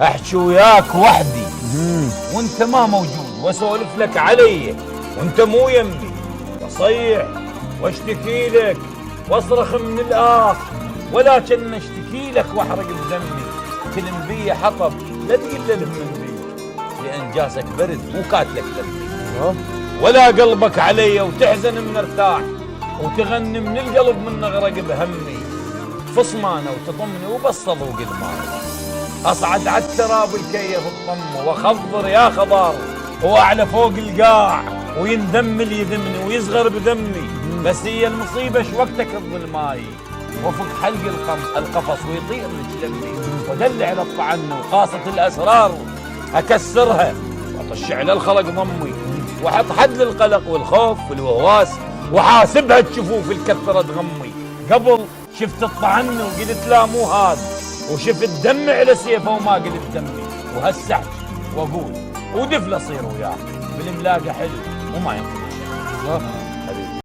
احكي وياك وحدي وانت ما موجود، واسولف لك علي وانت مو يمي، واصيح واشتكي لك واصرخ من الاخ، ولكن اشتكي لك واحرق بدمي. تلم بي حطب لا تقل له من بي، لان جاسك برد مو كاتلك دمي. ولا قلبك علي وتحزن من ارتاح، وتغني من القلب من نغرق بهمي. فصمانه وتطمني وبصل ذوق الماي، اصعد على التراب الكيف الطم، واخضر يا خضار واعلى فوق القاع، ويندم اللي يذمني ويصغر بذمي. بس هي المصيبه شوقتك الظلماي، وفق حلق القفص ويطير لجلمي، ودلع للطعن وقاصة الاسرار اكسرها واطش على الخلق ضمي، واحط حد للقلق والخوف والوهواس، وحاسبها تشوفوف الكثرة غمي. قبل شفت الطعن وقلت لا مو هاد، وشفت دم على سيفه وما قلت دمي، وهسه احكي واقول ودفل اصير وياه بالملاقه حلو وما ينقل شيء.